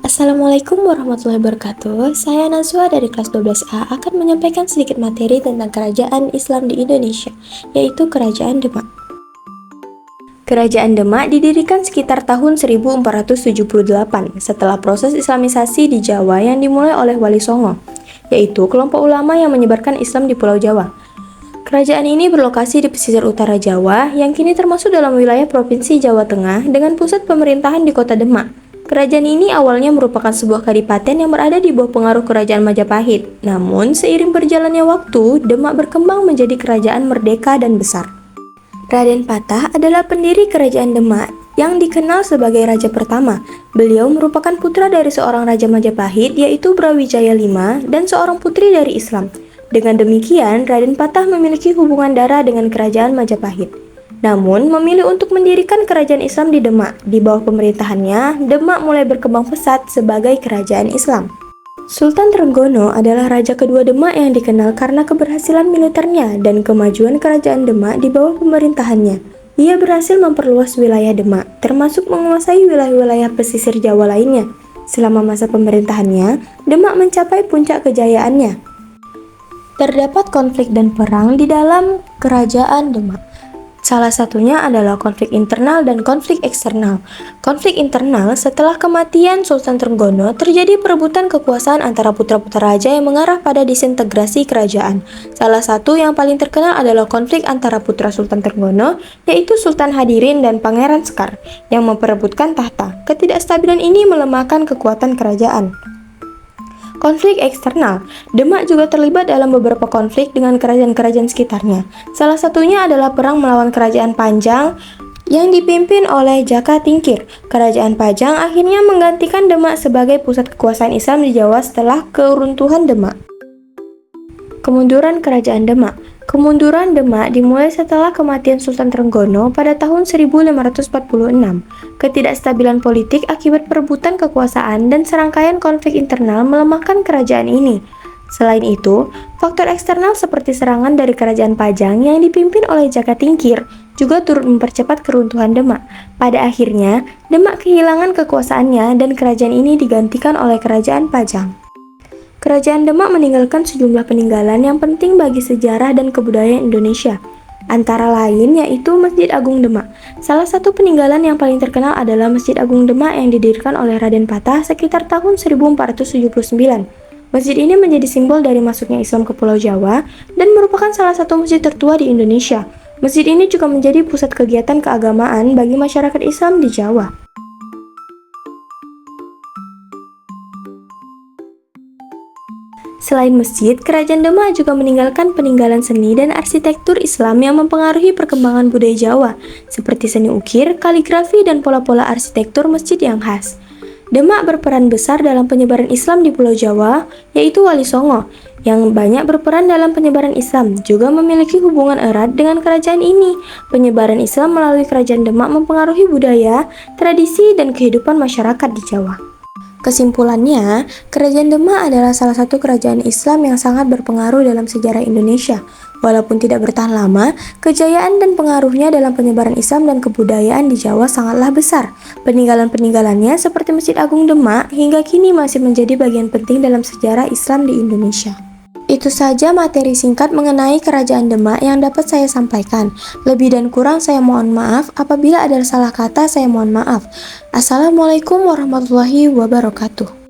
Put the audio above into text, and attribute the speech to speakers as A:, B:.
A: Assalamualaikum warahmatullahi wabarakatuh. Saya Nazwa dari kelas 12A akan menyampaikan sedikit materi tentang kerajaan Islam di Indonesia, yaitu Kerajaan Demak. Kerajaan Demak didirikan sekitar tahun 1478 setelah proses Islamisasi di Jawa yang dimulai oleh Wali Songo, yaitu kelompok ulama yang menyebarkan Islam di Pulau Jawa. Kerajaan ini berlokasi di pesisir utara Jawa yang kini termasuk dalam wilayah Provinsi Jawa Tengah dengan pusat pemerintahan di kota Demak. Kerajaan ini awalnya merupakan sebuah kadipaten yang berada di bawah pengaruh Kerajaan Majapahit. Namun, seiring berjalannya waktu, Demak berkembang menjadi kerajaan merdeka dan besar. Raden Patah adalah pendiri Kerajaan Demak yang dikenal sebagai raja pertama. Beliau merupakan putra dari seorang raja Majapahit yaitu Brawijaya V dan seorang putri dari Islam. Dengan demikian, Raden Patah memiliki hubungan darah dengan Kerajaan Majapahit. Namun, memilih untuk mendirikan kerajaan Islam di Demak. Di bawah pemerintahannya, Demak mulai berkembang pesat sebagai kerajaan Islam. Sultan Trenggono adalah raja kedua Demak yang dikenal karena keberhasilan militernya dan kemajuan kerajaan Demak di bawah pemerintahannya. Ia berhasil memperluas wilayah Demak, termasuk menguasai wilayah-wilayah pesisir Jawa lainnya. Selama masa pemerintahannya, Demak mencapai puncak kejayaannya. Terdapat konflik dan perang di dalam kerajaan Demak. Salah satunya adalah konflik internal dan konflik eksternal. Konflik internal setelah kematian Sultan Trenggono terjadi perebutan kekuasaan antara putra-putra raja yang mengarah pada disintegrasi kerajaan. Salah satu yang paling terkenal adalah konflik antara putra Sultan Trenggono, yaitu Sultan Hadirin dan Pangeran Sekar, yang memperebutkan tahta. Ketidakstabilan ini melemahkan kekuatan kerajaan. Konflik eksternal, Demak juga terlibat dalam beberapa konflik dengan kerajaan-kerajaan sekitarnya. Salah satunya adalah perang melawan Kerajaan Panjang yang dipimpin oleh Jaka Tingkir. Kerajaan Pajang akhirnya menggantikan Demak sebagai pusat kekuasaan Islam di Jawa setelah keruntuhan Demak. Kemunduran Kerajaan Demak. Kemunduran Demak dimulai setelah kematian Sultan Trenggono pada tahun 1546. Ketidakstabilan politik akibat perebutan kekuasaan dan serangkaian konflik internal melemahkan kerajaan ini. Selain itu, faktor eksternal seperti serangan dari Kerajaan Pajang yang dipimpin oleh Jaka Tingkir juga turut mempercepat keruntuhan Demak. Pada akhirnya, Demak kehilangan kekuasaannya dan kerajaan ini digantikan oleh Kerajaan Pajang. Kerajaan Demak meninggalkan sejumlah peninggalan yang penting bagi sejarah dan kebudayaan Indonesia. Antara lain yaitu Masjid Agung Demak. Salah satu peninggalan yang paling terkenal adalah Masjid Agung Demak yang didirikan oleh Raden Patah sekitar tahun 1479. Masjid ini menjadi simbol dari masuknya Islam ke Pulau Jawa dan merupakan salah satu masjid tertua di Indonesia. Masjid ini juga menjadi pusat kegiatan keagamaan bagi masyarakat Islam di Jawa. Selain masjid, Kerajaan Demak juga meninggalkan peninggalan seni dan arsitektur Islam yang mempengaruhi perkembangan budaya Jawa, seperti seni ukir, kaligrafi, dan pola-pola arsitektur masjid yang khas. Demak berperan besar dalam penyebaran Islam di Pulau Jawa, yaitu Wali Songo, yang banyak berperan dalam penyebaran Islam, juga memiliki hubungan erat dengan kerajaan ini. Penyebaran Islam melalui Kerajaan Demak mempengaruhi budaya, tradisi, dan kehidupan masyarakat di Jawa. Kesimpulannya, Kerajaan Demak adalah salah satu kerajaan Islam yang sangat berpengaruh dalam sejarah Indonesia. Walaupun tidak bertahan lama, kejayaan dan pengaruhnya dalam penyebaran Islam dan kebudayaan di Jawa sangatlah besar. Peninggalan-peninggalannya seperti Masjid Agung Demak hingga kini masih menjadi bagian penting dalam sejarah Islam di Indonesia. Itu saja materi singkat mengenai Kerajaan Demak yang dapat saya sampaikan. Lebih dan kurang saya mohon maaf. Apabila ada salah kata, saya mohon maaf. Assalamualaikum warahmatullahi wabarakatuh.